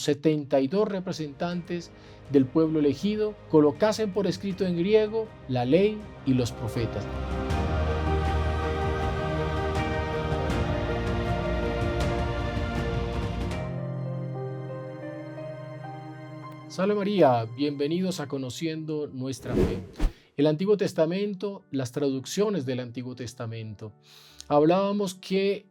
72 representantes del pueblo elegido colocasen por escrito en griego la ley y los profetas. Salve María, bienvenidos a Conociendo Nuestra Fe. El Antiguo Testamento, las traducciones del Antiguo Testamento. Hablábamos que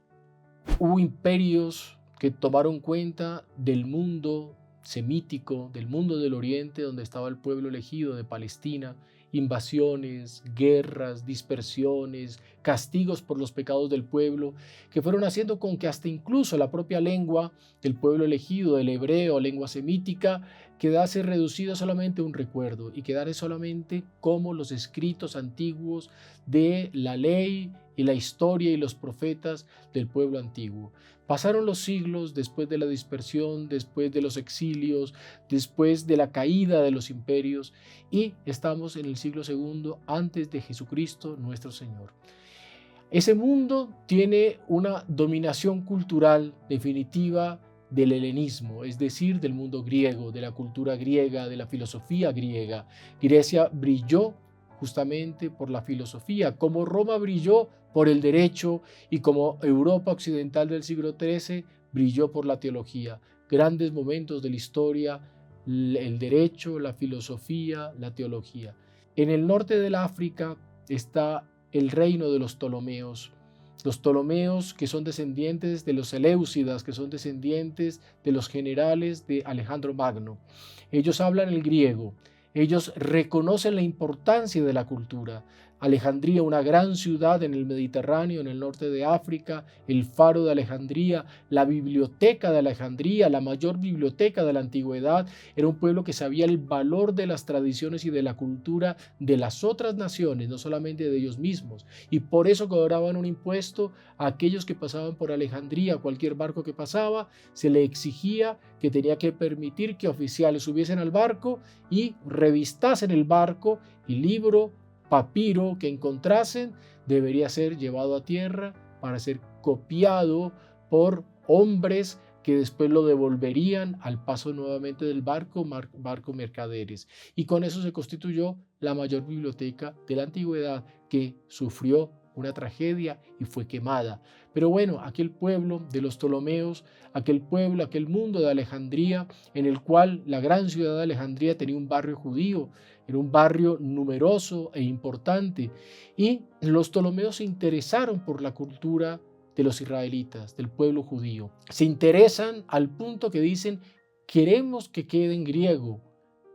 hubo imperios que tomaron cuenta del mundo semítico, del mundo del Oriente, donde estaba el pueblo elegido de Palestina, invasiones, guerras, dispersiones, castigos por los pecados del pueblo, que fueron haciendo con que hasta incluso la propia lengua del pueblo elegido, el hebreo, lengua semítica, quedase reducida solamente a un recuerdo y quedara solamente como los escritos antiguos de la ley y la historia y los profetas del pueblo antiguo. Pasaron los siglos después de la dispersión, después de los exilios, después de la caída de los imperios y estamos en el siglo II antes de Jesucristo nuestro Señor. Ese mundo tiene una dominación cultural definitiva del helenismo, es decir, del mundo griego, de la cultura griega, de la filosofía griega. Grecia brilló justamente por la filosofía, como Roma brilló por el derecho y como Europa occidental del siglo XIII brilló por la teología. Grandes momentos de la historia, el derecho, la filosofía, la teología. En el norte del África está el reino de los Ptolomeos. Los Ptolomeos, que son descendientes de los Seleucidas, que son descendientes de los generales de Alejandro Magno. Ellos hablan el griego. Ellos reconocen la importancia de la cultura. Alejandría, una gran ciudad en el Mediterráneo, en el norte de África, el faro de Alejandría, la biblioteca de Alejandría, la mayor biblioteca de la antigüedad, era un pueblo que sabía el valor de las tradiciones y de la cultura de las otras naciones, no solamente de ellos mismos, y por eso cobraban un impuesto a aquellos que pasaban por Alejandría. Cualquier barco que pasaba, se le exigía que tenía que permitir que oficiales subiesen al barco y revistasen el barco y libro, papiro que encontrasen debería ser llevado a tierra para ser copiado por hombres que después lo devolverían al paso nuevamente del barco mercaderes. Y con eso se constituyó la mayor biblioteca de la antigüedad, que sufrió una tragedia y fue quemada. Pero bueno, aquel pueblo de los Ptolomeos, aquel pueblo, aquel mundo de Alejandría, en el cual la gran ciudad de Alejandría tenía un barrio judío, era un barrio numeroso e importante, y los Ptolomeos se interesaron por la cultura de los israelitas, del pueblo judío. Se interesan al punto que dicen: queremos que quede en griego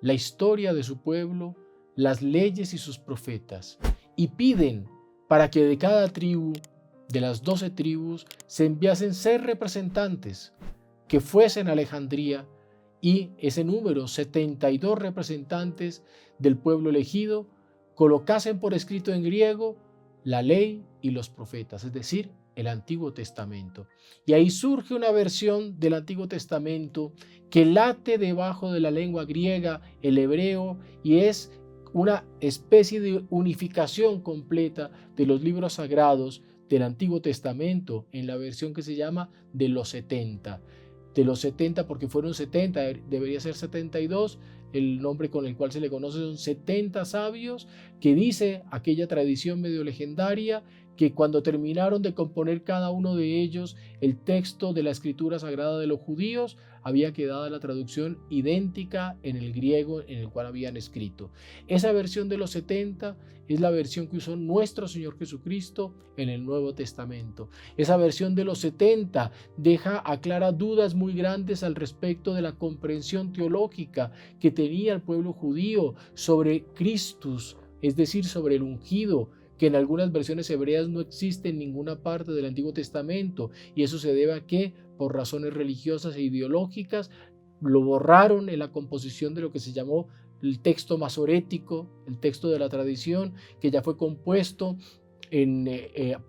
la historia de su pueblo, las leyes y sus profetas, y piden para que de cada tribu, de las 12 tribus, se enviasen 6 representantes que fuesen a Alejandría, y ese número, 72 representantes del pueblo elegido, colocasen por escrito en griego la ley y los profetas, es decir, el Antiguo Testamento. Y ahí surge una versión del Antiguo Testamento que late debajo de la lengua griega, el hebreo, y es una especie de unificación completa de los libros sagrados del Antiguo Testamento en la versión que se llama de los 70. De los 70 porque fueron 70, debería ser 72, el nombre con el cual se le conoce son 70 sabios, que dice aquella tradición medio legendaria que cuando terminaron de componer cada uno de ellos el texto de la escritura sagrada de los judíos, había quedado la traducción idéntica en el griego en el cual habían escrito. Esa versión de los 70 es la versión que usó nuestro Señor Jesucristo en el Nuevo Testamento. Esa versión de los 70 aclara dudas muy grandes al respecto de la comprensión teológica que tenía el pueblo judío sobre Christus, es decir, sobre el ungido, que en algunas versiones hebreas no existe en ninguna parte del Antiguo Testamento, y eso se debe a que, por razones religiosas e ideológicas, lo borraron en la composición de lo que se llamó el texto masorético, el texto de la tradición, que ya fue compuesto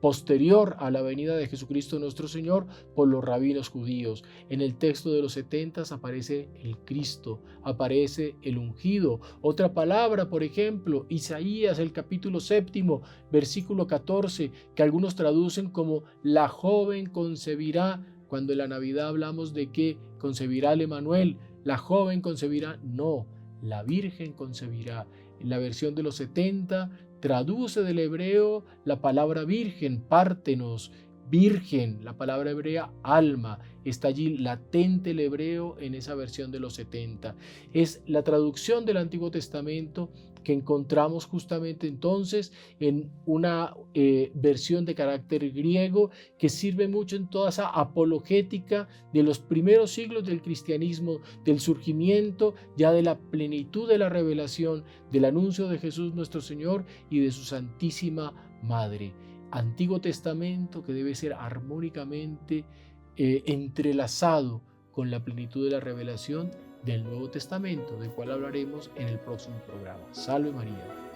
posterior a la venida de Jesucristo nuestro Señor por los rabinos judíos. En el texto de los 70 aparece el Cristo, aparece el ungido. Otra palabra, por ejemplo, Isaías, el capítulo 7, versículo 14, que algunos traducen como la joven concebirá Cuando en la Navidad hablamos de que concebirá el Emanuel, la joven concebirá, no, la Virgen concebirá. En la versión de los 70 traduce del hebreo la palabra virgen, pártenos, virgen, la palabra hebrea alma. Está allí latente el hebreo en esa versión de los 70. Es la traducción del Antiguo Testamento que encontramos justamente entonces en una versión de carácter griego que sirve mucho en toda esa apologética de los primeros siglos del cristianismo, del surgimiento ya de la plenitud de la revelación, del anuncio de Jesús nuestro Señor y de su Santísima Madre. Antiguo Testamento que debe ser armónicamente entrelazado con la plenitud de la revelación del Nuevo Testamento, del cual hablaremos en el próximo programa. Salve María.